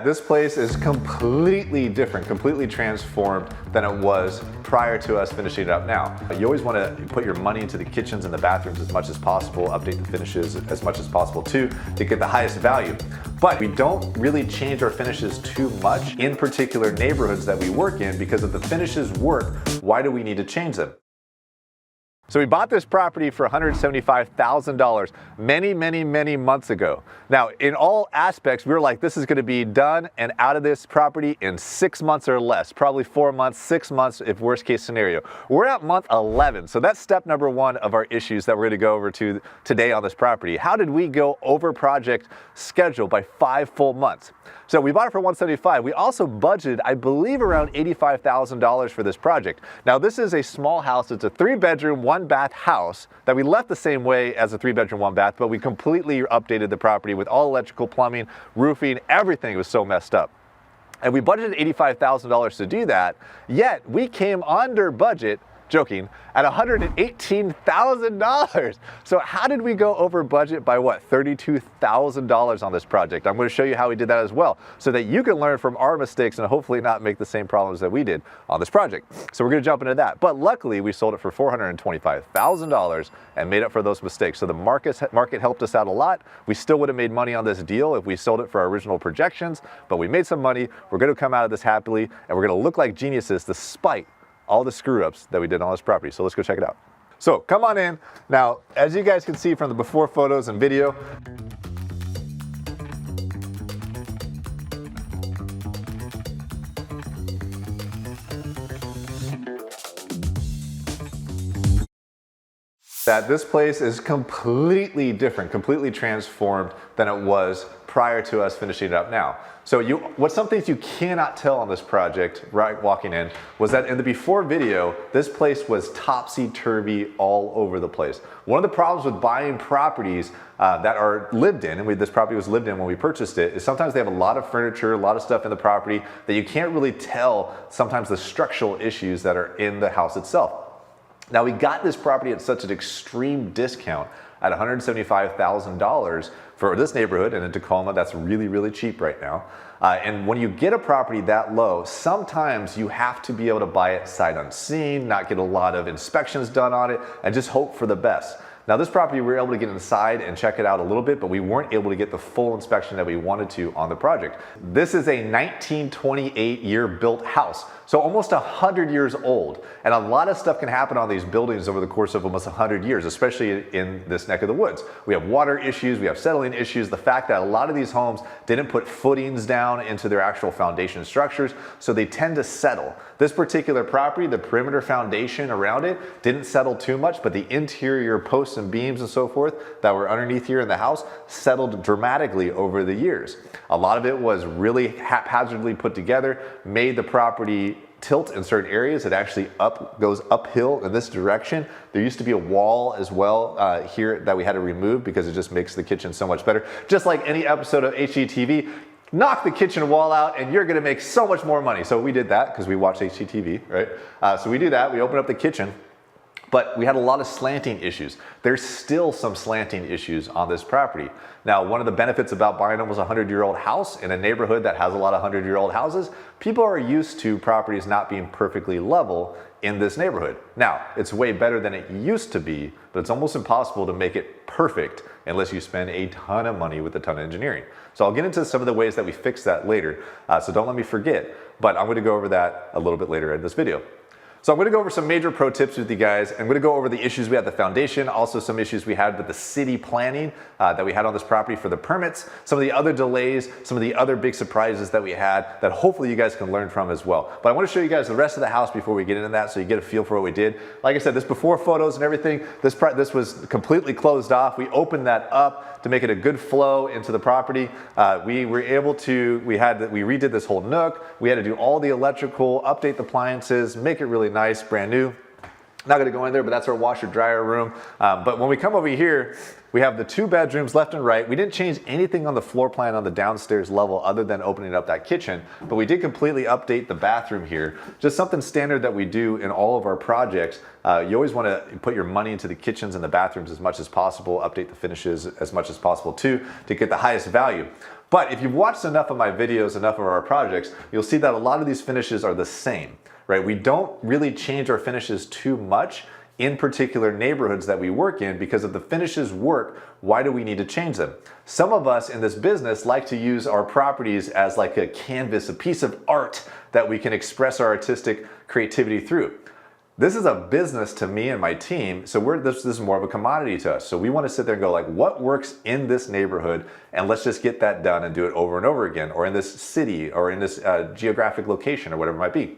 that this place is completely different, completely transformed than it was prior to us finishing it up now. You always want to put your money into the kitchens and the bathrooms as much as possible, update the finishes as much as possible too, to get the highest value. But we don't really change our finishes too much in particular neighborhoods that we work in, because if the finishes work, why do we need to change them? So we bought this property for $175,000 many months ago. Now, in all aspects, we were like, this is going to be done and out of this property in 6 months or less, probably 4 months, 6 months if worst case scenario. We're at month 11, so that's step number one of our issues that we're going to go over to today on this property. How did we go over project schedule by 5 full months? So we bought it for $175,000. We also budgeted, I believe, around $85,000 for this project. Now, this is a small house. It's a 3-bedroom, 1-bath house that we left the same way as a 3-bedroom, 1-bath, but we completely updated the property with all electrical, plumbing, roofing, everything was so messed up. And we budgeted $85,000 to do that, yet we came under budget, joking, at $118,000. So how did we go over budget by what? $32,000 on this project. I'm going to show you how we did that as well, so that you can learn from our mistakes and hopefully not make the same problems that we did on this project. So we're going to jump into that. But luckily we sold it for $425,000 and made up for those mistakes. So the market helped us out a lot. We still would have made money on this deal if we sold it for our original projections, but we made some money. We're going to come out of this happily, and we're going to look like geniuses despite all the screw-ups that we did on this property. So let's go check it out. So come on in. Now, as you guys can see from the before photos and video, that this place is completely different, completely transformed than it was prior to us finishing it up now. So what's some things you cannot tell on this project right walking in was that in the before video, this place was topsy-turvy all over the place. One of the problems with buying properties that are lived in, and this property was lived in when we purchased it, is sometimes they have a lot of furniture, a lot of stuff in the property that you can't really tell sometimes the structural issues that are in the house itself. Now, we got this property at such an extreme discount at $175,000 for this neighborhood, and in Tacoma, that's really cheap right now. And when you get a property that low, sometimes you have to be able to buy it sight unseen, not get a lot of inspections done on it, and just hope for the best. Now, this property, we were able to get inside and check it out a little bit, but we weren't able to get the full inspection that we wanted to on the project. This is a 1928 year built house, so almost 100 years old. And a lot of stuff can happen on these buildings over the course of almost 100 years, especially in this neck of the woods. We have water issues, we have settling issues, the fact that a lot of these homes didn't put footings down into their actual foundation structures, so they tend to settle. This particular property, the perimeter foundation around it didn't settle too much, but the interior posts and beams and so forth that were underneath here in the house settled dramatically over the years. A lot of it was really haphazardly put together, made the property tilt in certain areas. It actually goes uphill in this direction. There used to be a wall as well here that we had to remove because it just makes the kitchen so much better. Just like any episode of HGTV, knock the kitchen wall out and you're gonna make so much more money. So we did that because we watch HGTV, right? So we do that, we open up the kitchen. But we had a lot of slanting issues. There's still some slanting issues on this property. Now, one of the benefits about buying almost a 100-year-old house in a neighborhood that has a lot of 100-year-old houses, people are used to properties not being perfectly level in this neighborhood. Now, it's way better than it used to be, but it's almost impossible to make it perfect unless you spend a ton of money with a ton of engineering. So I'll get into some of the ways that we fix that later, so don't let me forget, but I'm gonna go over that a little bit later in this video. So I'm going to go over some major pro tips with you guys. I'm going to go over the issues we had with the foundation, also some issues we had with the city planning that we had on this property for the permits, some of the other delays, some of the other big surprises that we had that hopefully you guys can learn from as well. But I want to show you guys the rest of the house before we get into that so you get a feel for what we did. Like I said, this before photos and everything, this was completely closed off. We opened that up to make it a good flow into the property. We redid this whole nook. We had to do all the electrical, update the appliances, make it really nice, brand new. Not gonna go in there, but that's our washer dryer room. But when we come over here, we have the 2 bedrooms left and right. We didn't change anything on the floor plan on the downstairs level other than opening up that kitchen, but we did completely update the bathroom here. Just something standard that we do in all of our projects. You always wanna put your money into the kitchens and the bathrooms as much as possible, update the finishes as much as possible too, to get the highest value. But if you've watched enough of my videos, enough of our projects, you'll see that a lot of these finishes are the same, right? We don't really change our finishes too much in particular neighborhoods that we work in, because if the finishes work, why do we need to change them? Some of us in this business like to use our properties as like a canvas, a piece of art that we can express our artistic creativity through. This is a business to me and my team, so this is more of a commodity to us. So we want to sit there and go like, what works in this neighborhood, and let's just get that done and do it over and over again, or in this city, or in this geographic location, or whatever it might be.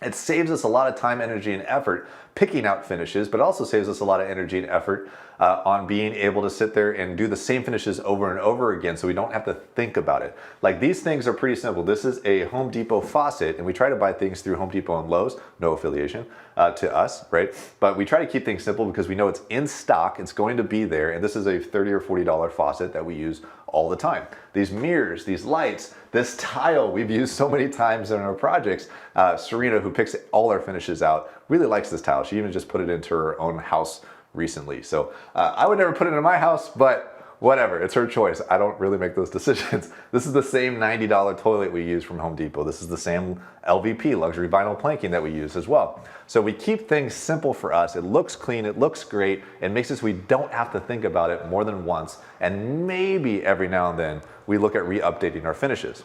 It saves us a lot of time, energy, and effort picking out finishes, but also saves us a lot of energy and effort on being able to sit there and do the same finishes over and over again, so we don't have to think about it. Like, these things are pretty simple. This is a Home Depot faucet, and we try to buy things through Home Depot and Lowe's, no affiliation to us, right? But we try to keep things simple because we know it's in stock, it's going to be there, and this is a $30 or $40 faucet that we use all the time. These mirrors, these lights, this tile we've used so many times in our projects. Serena, who picks all our finishes out, really likes this tile. She even just put it into her own house recently. So I would never put it in my house, but whatever, it's her choice. I don't really make those decisions. This is the same $90 toilet we use from Home Depot. This is the same LVP, luxury vinyl planking, that we use as well. So we keep things simple for us. It looks clean, it looks great, it makes us, we don't have to think about it more than once, and maybe every now and then we look at re-updating our finishes.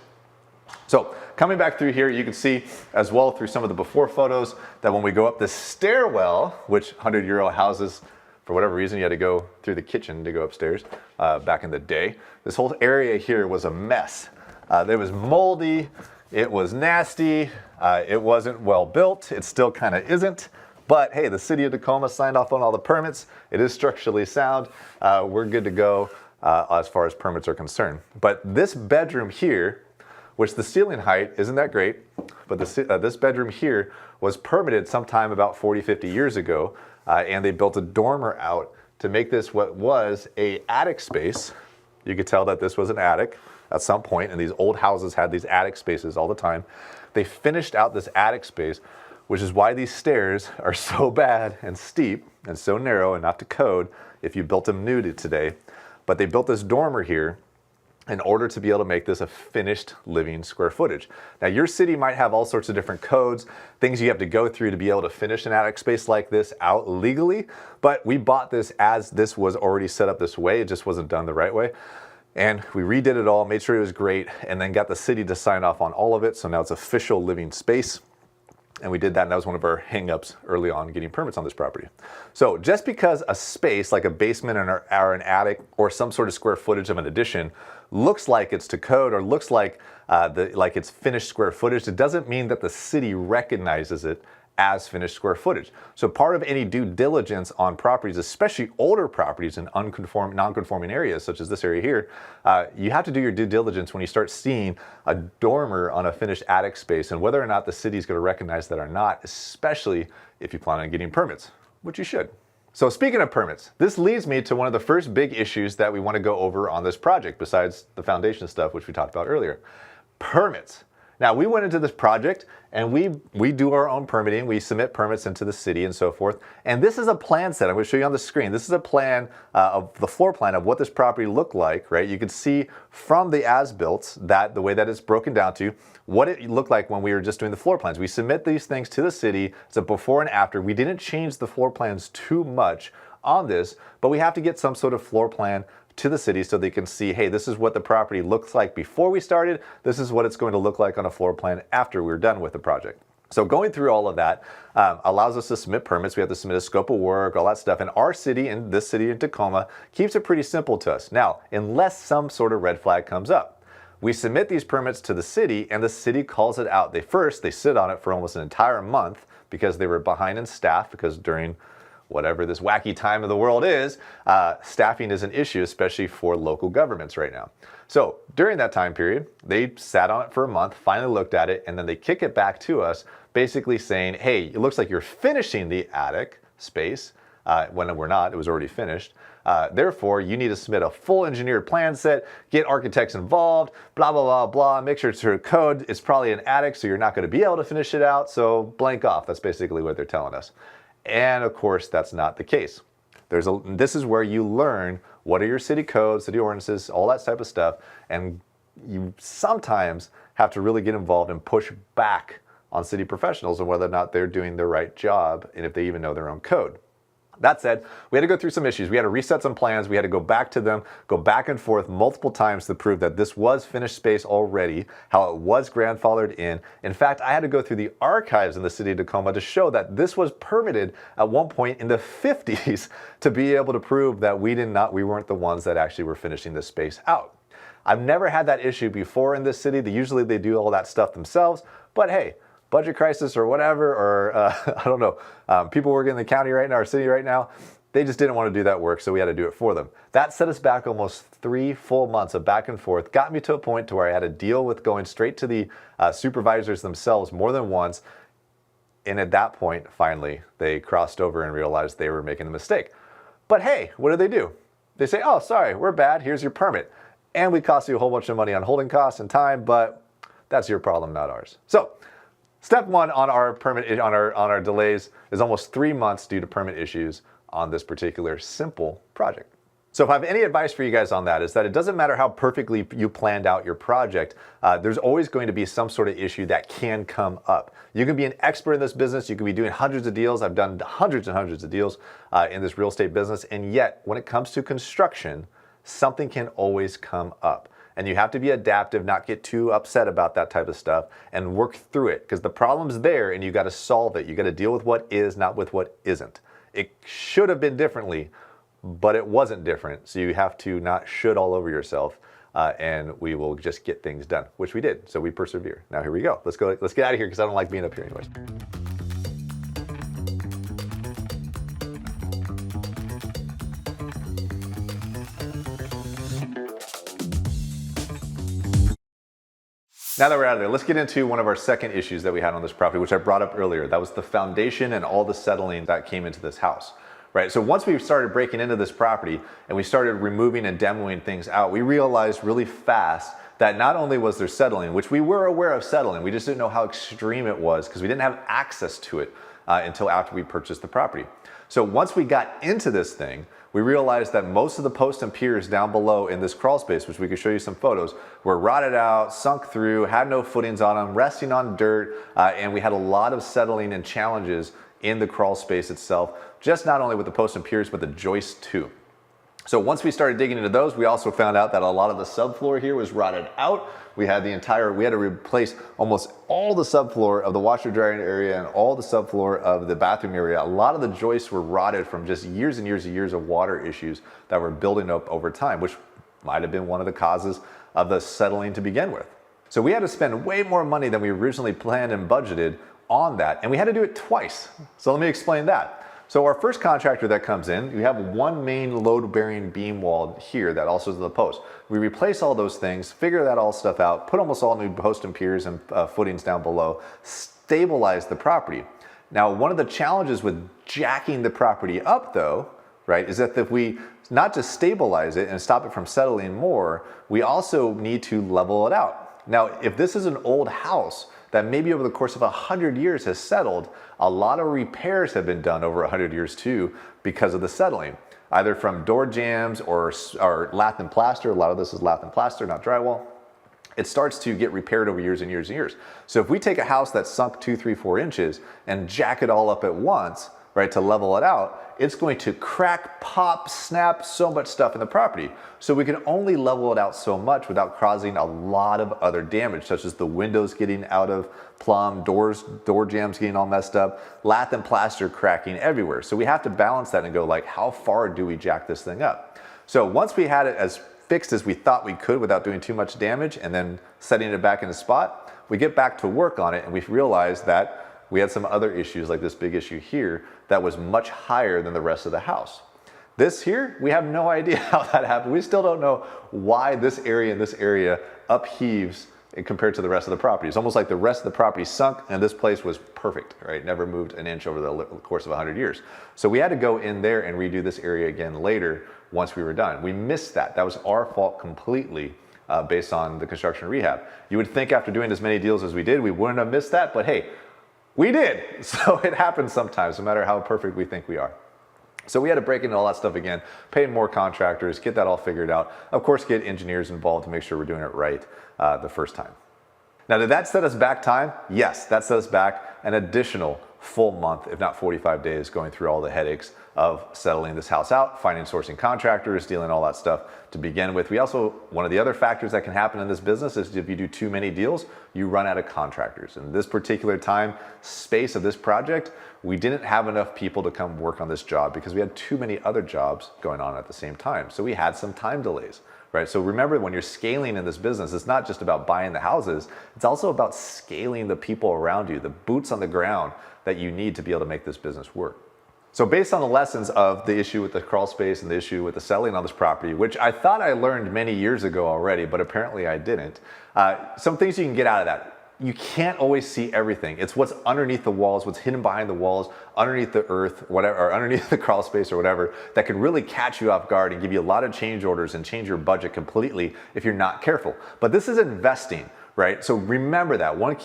So coming back through here, you can see as well through some of the before photos that when we go up this stairwell, which 100-year-old houses, for whatever reason, you had to go through the kitchen to go upstairs back in the day. This whole area here was a mess. It was moldy, it was nasty, it wasn't well built, it still kind of isn't. But hey, the city of Tacoma signed off on all the permits. It is structurally sound. We're good to go as far as permits are concerned. But this bedroom here, which the ceiling height isn't that great, but this bedroom here was permitted sometime about 40, 50 years ago. And they built a dormer out to make this what was a attic space. You could tell that this was an attic at some point, and these old houses had these attic spaces all the time. They finished out this attic space, which is why these stairs are so bad and steep and so narrow and not to code if you built them new to today. But they built this dormer here in order to be able to make this a finished living square footage. Now, your city might have all sorts of different codes, things you have to go through to be able to finish an attic space like this out legally, but we bought this as this was already set up this way. It just wasn't done the right way. And we redid it all, made sure it was great, and then got the city to sign off on all of it, so now it's official living space. And we did that, and that was one of our hang-ups early on getting permits on this property. So just because a space like a basement or an attic or some sort of square footage of an addition looks like it's to code or looks like it's finished square footage, it doesn't mean that the city recognizes it as finished square footage. So part of any due diligence on properties, especially older properties in non-conforming areas, such as this area here, you have to do your due diligence when you start seeing a dormer on a finished attic space, and whether or not the city is going to recognize that or not, especially if you plan on getting permits, which you should. So speaking of permits, this leads me to one of the first big issues that we want to go over on this project, besides the foundation stuff, which we talked about earlier. Permits. Now, we went into this project and we do our own permitting. We submit permits into the city and so forth. And this is a plan set. I'm going to show you on the screen. This is a plan of the floor plan of what this property looked like, right? You can see from the as-built that the way that it's broken down to what it looked like when we were just doing the floor plans. We submit these things to the city. It's a before and after. We didn't change the floor plans too much on this, but we have to get some sort of floor plan to the city so they can see, hey, this is what the property looks like before we started. This is what it's going to look like on a floor plan after we're done with the project. So going through all of that allows us to submit permits. We have to submit a scope of work, all that stuff. And our city, in this city in Tacoma, keeps it pretty simple to us. Now, unless some sort of red flag comes up, we submit these permits to the city and the city calls it out. They sit on it for almost an entire month because they were behind in staff, because during whatever this wacky time of the world is, staffing is an issue, especially for local governments right now. So during that time period, they sat on it for a month, finally looked at it, and then they kick it back to us, basically saying, hey, it looks like you're finishing the attic space, when we're not, it was already finished. Therefore, you need to submit a full engineered plan set, get architects involved, blah, blah, blah, blah, make sure it's to code. It's probably an attic, so you're not going to be able to finish it out, so blank off. That's basically what they're telling us. And of course, that's not the case. This is where you learn what are your city codes, city ordinances, all that type of stuff, and you sometimes have to really get involved and push back on city professionals and whether or not they're doing the right job and if they even know their own code. That said, we had to go through some issues. We had to reset some plans. We had to go back to them, go back and forth multiple times to prove that this was finished space already, how it was grandfathered in. In fact, I had to go through the archives in the city of Tacoma to show that this was permitted at one point in the 50s to be able to prove that we weren't the ones that actually were finishing this space out. I've never had that issue before in this city. Usually they do all that stuff themselves, but hey, budget crisis or whatever, or I don't know, people working in the county right now, or city right now, they just didn't want to do that work, so we had to do it for them. That set us back almost 3 full months of back and forth, got me to a point to where I had to deal with going straight to the supervisors themselves more than once, and at that point, finally, they crossed over and realized they were making a mistake. But hey, what do? They say, oh, sorry, we're bad, here's your permit. And we cost you a whole bunch of money on holding costs and time, but that's your problem, not ours. So, step one on our permit on our delays is almost 3 months due to permit issues on this particular simple project. So if I have any advice for you guys on that, is that it doesn't matter how perfectly you planned out your project, there's always going to be some sort of issue that can come up. You can be an expert in this business, you can be doing hundreds of deals. I've done hundreds and hundreds of deals in this real estate business, and yet when it comes to construction, something can always come up. And you have to be adaptive, not get too upset about that type of stuff, and work through it, because the problem's there and you got to solve it. You got to deal with what is, not with what isn't. It should have been differently, but it wasn't different. So you have to not should all over yourself, and we will just get things done, which we did. So we persevere. Now here we go. Let's get out of here, because I don't like being up here anyways. Now that we're out of there, let's get into one of our second issues that we had on this property, which I brought up earlier. That was the foundation and all the settling that came into this house, right? So once we started breaking into this property and we started removing and demoing things out, we realized really fast that not only was there settling, which we were aware of settling, we just didn't know how extreme it was because we didn't have access to it until after we purchased the property. So once we got into this thing, we realized that most of the posts and piers down below in this crawl space, which we could show you some photos, were rotted out, sunk through, had no footings on them, resting on dirt, and we had a lot of settling and challenges in the crawl space itself, just not only with the posts and piers, but the joists too. So once we started digging into those, we also found out that a lot of the subfloor here was rotted out. We had to replace almost all the subfloor of the washer dryer area and all the subfloor of the bathroom area. A lot of the joists were rotted from just years and years and years of water issues that were building up over time, which might have been one of the causes of the settling to begin with. So we had to spend way more money than we originally planned and budgeted on that, and we had to do it twice. So let me explain that. So our first contractor that comes in, we have one main load-bearing beam wall here that also is the post. We replace all those things, figure that all stuff out, put almost all new posts and piers and footings down below, stabilize the property. Now, one of the challenges with jacking the property up though, right, is that if we not just stabilize it and stop it from settling more, we also need to level it out. Now, if this is an old house that maybe over the course of 100 years has settled, a lot of repairs have been done over 100 years too because of the settling, either from door jams or lath and plaster. A lot of this is lath and plaster, not drywall. It starts to get repaired over years and years and years. So if we take a house that's sunk 2, 3, 4 inches and jack it all up at once, right, to level it out, it's going to crack, pop, snap, so much stuff in the property. So we can only level it out so much without causing a lot of other damage, such as the windows getting out of plumb, door jams getting all messed up, lath and plaster cracking everywhere. So we have to balance that and go like, how far do we jack this thing up? So once we had it as fixed as we thought we could without doing too much damage and then setting it back in a spot, we get back to work on it and we realized that we had some other issues like this big issue here that was much higher than the rest of the house. This here, we have no idea how that happened. We still don't know why this area and this area upheaves compared to the rest of the property. It's almost like the rest of the property sunk and this place was perfect, right? Never moved an inch over the course of 100 years. So we had to go in there and redo this area again later once we were done. We missed that. That was our fault completely based on the construction rehab. You would think after doing as many deals as we did, we wouldn't have missed that, but hey, we did. So it happens sometimes, no matter how perfect we think we are. So we had to break into all that stuff again, pay more contractors, get that all figured out. Of course, get engineers involved to make sure we're doing it right the first time. Now, did that set us back time? Yes, that set us back an additional full month, if not 45 days, going through all the headaches of settling this house out, finding sourcing contractors, dealing all that stuff to begin with. We also, one of the other factors that can happen in this business is if you do too many deals, you run out of contractors. In this particular time space of this project, we didn't have enough people to come work on this job because we had too many other jobs going on at the same time. So we had some time delays. Right? So remember, when you're scaling in this business, it's not just about buying the houses, it's also about scaling the people around you, the boots on the ground that you need to be able to make this business work. So based on the lessons of the issue with the crawl space and the issue with the settling on this property, which I thought I learned many years ago already, but apparently I didn't, some things you can get out of that. You can't always see everything. It's what's underneath the walls, what's hidden behind the walls, underneath the earth, whatever, or underneath the crawl space or whatever, that can really catch you off guard and give you a lot of change orders and change your budget completely if you're not careful. But this is investing, right? So remember that. One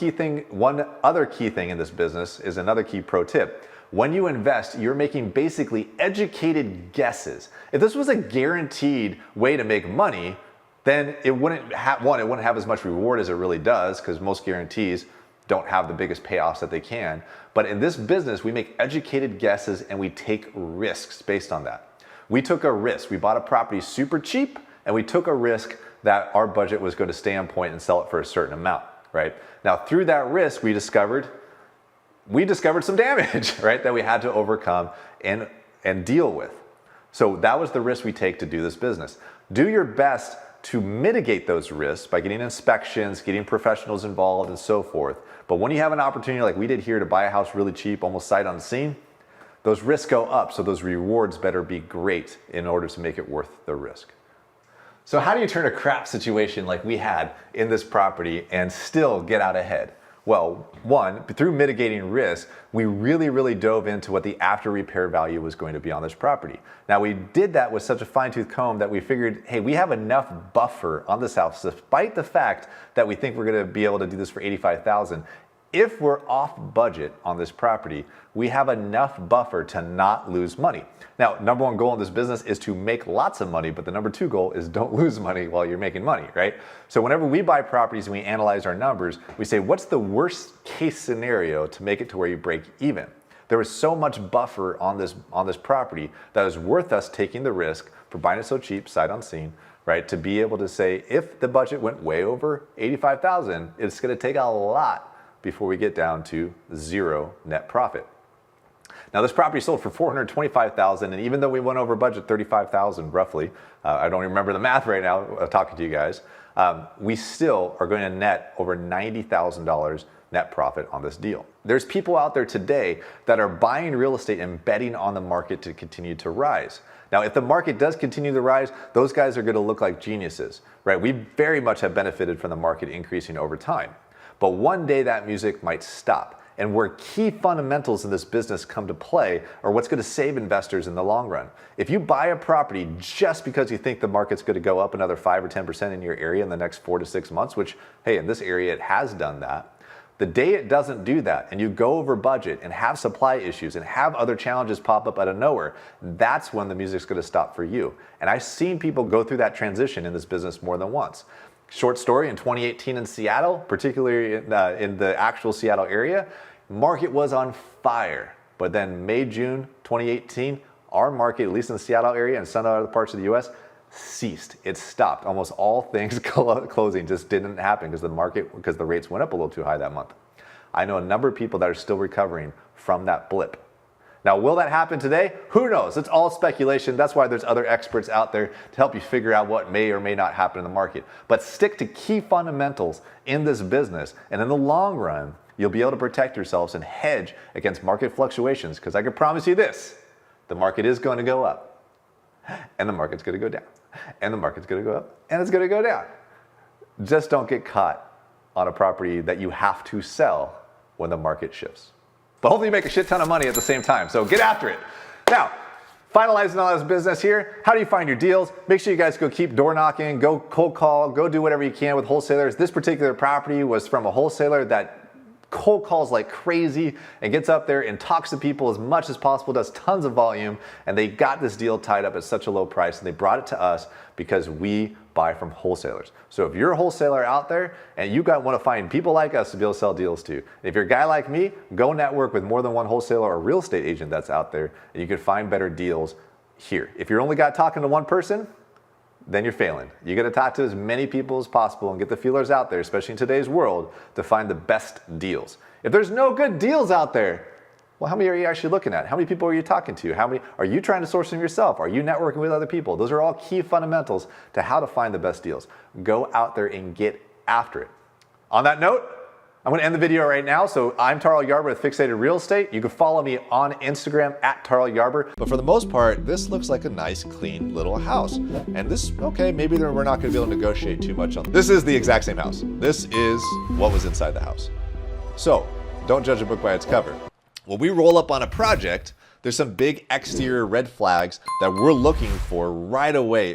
other key thing in this business is another key pro tip. When you invest, you're making basically educated guesses. If this was a guaranteed way to make money, then it wouldn't have as much reward as it really does, because most guarantees don't have the biggest payoffs that they can. But in this business, we make educated guesses and we take risks based on that. We took a risk. We bought a property super cheap and we took a risk that our budget was going to stay on point and sell it for a certain amount, right? Now, through that risk, we discovered some damage, right, that we had to overcome and deal with. So that was the risk we take to do this business. Do your best to mitigate those risks by getting inspections, getting professionals involved, and so forth. But when you have an opportunity like we did here to buy a house really cheap, almost sight unseen, those risks go up, so those rewards better be great in order to make it worth the risk. So how do you turn a crap situation like we had in this property and still get out ahead? Well, one, through mitigating risk, we really dove into what the after repair value was going to be on this property. Now, we did that with such a fine-tooth comb that we figured, hey, we have enough buffer on this house, despite the fact that we think we're going to be able to do this for $85,000. If we're off budget on this property, we have enough buffer to not lose money. Now, number one goal in this business is to make lots of money, but the number two goal is don't lose money while you're making money, right? So whenever we buy properties and we analyze our numbers, we say, what's the worst case scenario to make it to where you break even? There was so much buffer on this property that it was worth us taking the risk for buying it so cheap, sight unseen, right? To be able to say, if the budget went way over $85,000, it's gonna take a lot before we get down to zero net profit. Now, this property sold for $425,000, and even though we went over budget $35,000 roughly, I don't remember the math right now talking to you guys, we still are going to net over $90,000 net profit on this deal. There's people out there today that are buying real estate and betting on the market to continue to rise. Now, if the market does continue to rise, those guys are going to look like geniuses, right? We very much have benefited from the market increasing over time. But one day that music might stop. And where key fundamentals in this business come to play are what's going to save investors in the long run. If you buy a property just because you think the market's going to go up another 5 or 10% in your area in the next 4 to 6 months, which, hey, in this area it has done that, the day it doesn't do that and you go over budget and have supply issues and have other challenges pop up out of nowhere, that's when the music's going to stop for you. And I've seen people go through that transition in this business more than once. Short story, in 2018 in Seattle, particularly in the actual Seattle area, market was on fire. But then May, June 2018, our market, at least in the Seattle area and some other parts of the US, ceased. It stopped. Almost all things closing just didn't happen because the rates went up a little too high that month. I know a number of people that are still recovering from that blip. Now, will that happen today? Who knows? It's all speculation. That's why there's other experts out there to help you figure out what may or may not happen in the market. But stick to key fundamentals in this business, and in the long run, you'll be able to protect yourselves and hedge against market fluctuations, because I can promise you this, the market is going to go up, and the market's going to go down, and the market's going to go up, and it's going to go down. Just don't get caught on a property that you have to sell when the market shifts. But hopefully you make a shit ton of money at the same time. So get after it. Now, finalizing all this business here, how do you find your deals? Make sure you guys go keep door knocking, go cold call, go do whatever you can with wholesalers. This particular property was from a wholesaler that cold calls like crazy and gets up there and talks to people as much as possible, does tons of volume, and they got this deal tied up at such a low price, and they brought it to us because we buy from wholesalers. So if you're a wholesaler out there and you want to find people like us to be able to sell deals to, if you're a guy like me, go network with more than one wholesaler or real estate agent that's out there, and you can find better deals here. If you're only talking to one person, then you're failing. You got to talk to as many people as possible and get the feelers out there, especially in today's world, to find the best deals. If there's no good deals out there, well, how many are you actually looking at? How many people are you talking to? How many are you trying to source them yourself? Are you networking with other people? Those are all key fundamentals to how to find the best deals. Go out there and get after it. On that note, I'm going to end the video right now. So I'm Tarl Yarber with Fixated Real Estate. You can follow me on Instagram at Tarl Yarber. But for the most part, this looks like a nice, clean little house. And this, okay, maybe we're not going to be able to negotiate too much on. This is the exact same house. This is what was inside the house. So don't judge a book by its cover. When we roll up on a project, there's some big exterior red flags that we're looking for right away.